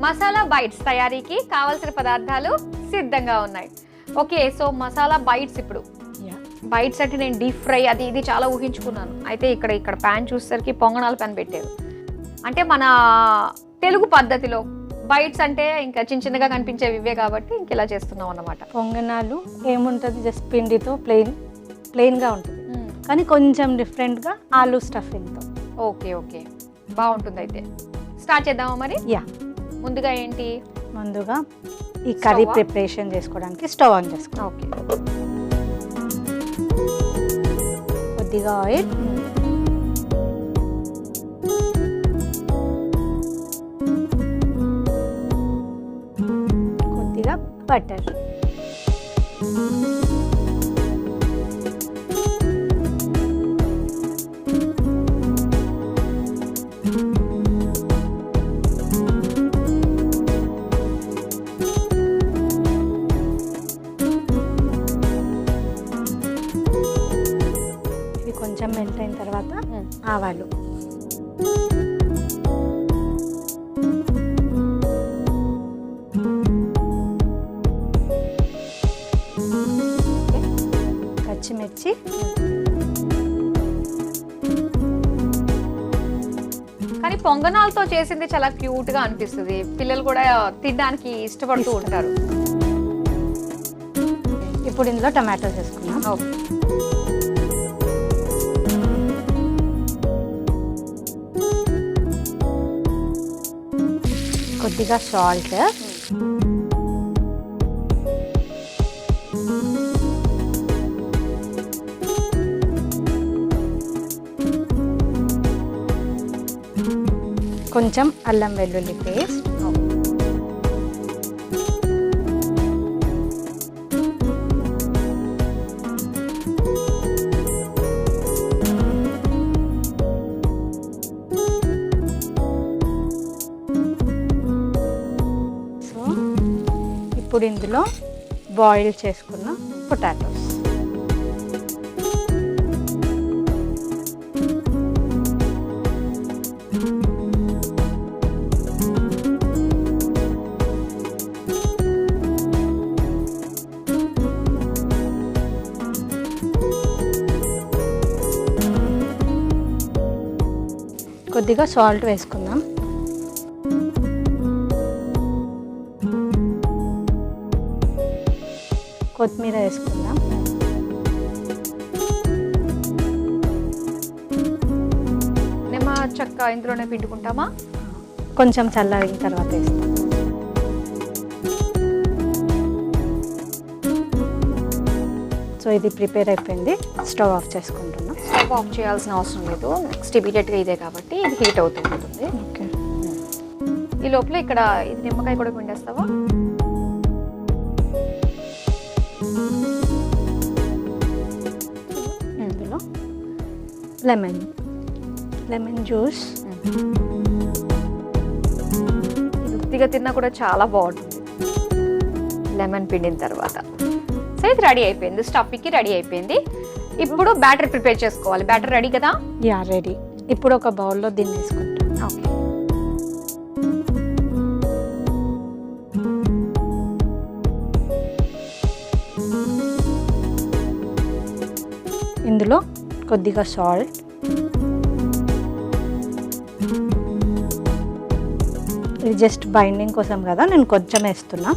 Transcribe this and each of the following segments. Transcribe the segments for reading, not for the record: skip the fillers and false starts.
Masala bytes తయారీకి కావాల్సిన పదార్థాలు సిద్ధంగా ఉన్నాయి. ఓకే, సో మసాలా బైట్స్ ఇప్పుడు బైట్స్ అంటే నేను డీప్ ఫ్రై అది ఇది చాలా ఊహించుకున్నాను. అయితే ఇక్కడ ప్యాన్ చూసేసరికి పొంగనాల ప్యాన్ పెట్టారు. అంటే మన తెలుగు పద్ధతిలో బైట్స్ అంటే ఇంకా చిన్న చిన్నగా కనిపించేవి ఇవే కాబట్టి ఇంక ఇలా చేస్తున్నాం అన్నమాట. పొంగనాలు ఏముంటుంది, జస్ట్ పిండితో ప్లెయిన్గా ఉంటుంది, కానీ కొంచెం డిఫరెంట్గా ఆలూ స్టఫింగ్తో. ఓకే ఓకే, బాగుంటుంది. అయితే స్టార్ట్ చేద్దామా మరి? ముందుగా ఏంటి? ముందుగా ఈ కర్రీ ప్రిపరేషన్ చేసుకోవడానికి స్టవ్ ఆన్ చేసుకో. ఓకే, కొద్దిగా ఆయిల్, కొద్దిగా బటర్, కొంచెం మెల్ట్ అయిన తర్వాత ఆవాలు, పచ్చిమిర్చి, కానీ పొంగనాలతో చేసింది చాలా క్యూట్ గా అనిపిస్తుంది. పిల్లలు కూడా తినడానికి ఇష్టపడుతూ ఉంటారు. ఇప్పుడు ఇందులో టమాటోస్ వేసుకున్నాం. కొద్దిగా సాల్ట్, కొంచెం అల్లం వెల్లుల్లి పేస్ట్, ఇప్పుడు ఇందులో బాయిల్ చేసుకున్న పొటాటోస్, కొద్దిగా సాల్ట్ వేసుకుందాం. కొత్తిమీర వేసుకుందాం. నిమ్మ చెక్క ఇందులోనే పిండుకుంటామా? కొంచెం చల్లారిన తర్వాత వేస్తాం. సో ఇది ప్రిపేర్ అయిపోయింది. స్టవ్ ఆఫ్ చేసుకుంటున్నాం. స్టవ్ ఆఫ్ చేయాల్సిన అవసరం లేదు, నెక్స్ట్ ఇమీడియట్గా ఇదే కాబట్టి ఇది హీట్ అవుతూ ఉంటుంది. ఓకే, ఈ లోపల ఇక్కడ ఇది నిమ్మకాయ కూడా పిండేస్తావా? ఇందులో లెమన్ జ్యూస్, వృత్తిగా తిన్నా కూడా చాలా బాగుంటుంది లెమన్ పిండిన తర్వాత. సో ఇది రెడీ అయిపోయింది, స్టఫ్కి రెడీ అయిపోయింది. ఇప్పుడు బ్యాటర్ ప్రిపేర్ చేసుకోవాలి. బ్యాటర్ రెడీ కదా? రెడీ. ఇప్పుడు ఒక బౌల్లో దీన్ని వేసుకుంటాం. ఓకే, ఇందులో కొద్దిగా సాల్ట్, ఇది జస్ట్ బైండింగ్ కోసం కదా, నేను కొంచెం వేస్తున్నా.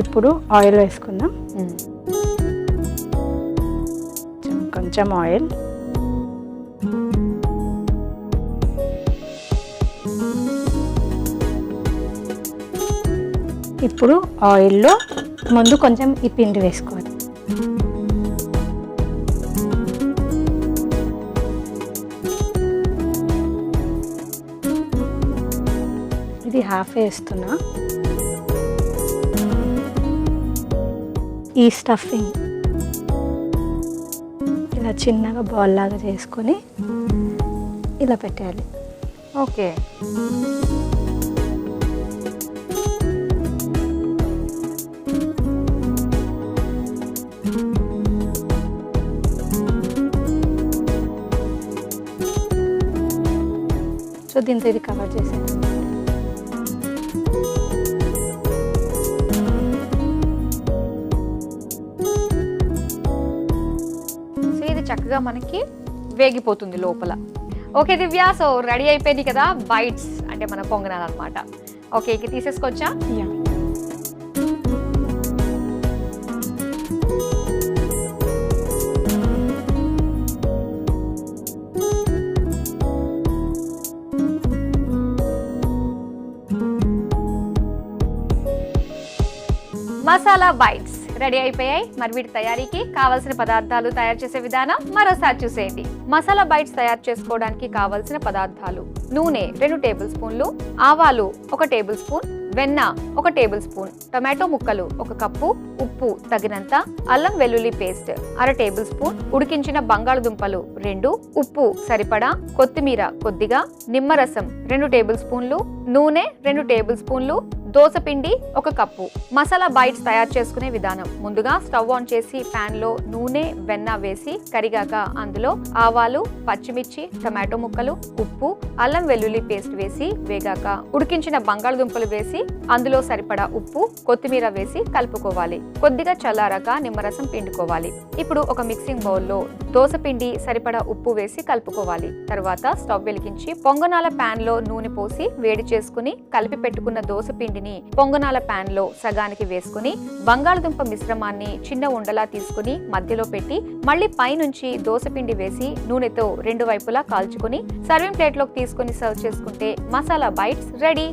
ఇప్పుడు ఆయిల్ వేసుకుందాం. కొంచెం ఆయిల్, ఇప్పుడు ఆయిల్లో ముందు కొంచెం ఈ పిండి వేసుకోవాలి. ఇది హాఫ్ వేస్తున్నా. ఈ స్టఫింగ్ ఇలా చిన్నగా బాల్ లాగా చేసుకొని ఇలా పెట్టాలి. ఓకే. సో దీంతో ఇది కవర్ చేసాను. సో ఇది చక్కగా మనకి వేగిపోతుంది లోపల. ఓకే దివ్య, సో రెడీ అయిపోయింది కదా బైట్స్, అంటే మన పొంగనాలు అనమాట. ఓకే, ఇక తీసేసుకోవచ్చా? యా. మసాలా బైట్స్ రెడీ అయిపోయాయి. మరి వీటి తయారీకి కావాల్సిన పదార్థాలు, తయారు చేసే విధానం మరోసారి చూసేయండి. మసాలా బైట్స్ తయారు చేసుకోవడానికి కావాల్సిన పదార్థాలు: నూనె 2 టేబుల్ స్పూన్లు, ఆవాలు 1 టేబుల్ స్పూన్, వెన్న 1 టేబుల్ స్పూన్, టొమాటో ముక్కలు 1 కప్పు, ఉప్పు తగినంత, అల్లం వెల్లుల్లి పేస్ట్ 1/2 టేబుల్ స్పూన్, ఉడికించిన బంగాళదుంపలు 2, ఉప్పు సరిపడా, కొత్తిమీర కొద్దిగా, నిమ్మరసం 2 టేబుల్ స్పూన్లు, నూనె 2 టేబుల్ స్పూన్లు, దోసపిండి 1 కప్పు. మసాలా బైట్స్ తయారు చేసుకునే విధానం: ముందుగా స్టవ్ ఆన్ చేసి పాన్ లో నూనె, వెన్న వేసి కరిగాక అందులో ఆవాలు, పచ్చిమిర్చి, టొమాటో ముక్కలు, ఉప్పు, అల్లం వెల్లుల్లి పేస్ట్ వేసి వేగాక ఉడికించిన బంగాళదుంపలు వేసి అందులో సరిపడా ఉప్పు, కొత్తిమీర వేసి కలుపుకోవాలి. కొద్దిగా చల్లారాక నిమ్మరసం పిండుకోవాలి. ఇప్పుడు ఒక మిక్సింగ్ బౌల్లో దోసపిండి, సరిపడా ఉప్పు వేసి కలుపుకోవాలి. తర్వాత స్టవ్ వెలిగించి పొంగనాల పాన్ లో నూనె పోసి వేడి చేసుకుని కలిపి పెట్టుకున్న దోసపిండిని పొంగనాల పాన్ లో సగానికి వేసుకుని బంగాళదుంప మిశ్రమాన్ని చిన్న ఉండలా తీసుకుని మధ్యలో పెట్టి మళ్ళీ పైనుంచి దోసపిండి వేసి నూనెతో 2 వైపులా కాల్చుకుని సర్వింగ్ ప్లేట్ లోకి తీసుకుని సర్వ్ చేసుకుంటే మసాలా బైట్స్ రెడీ.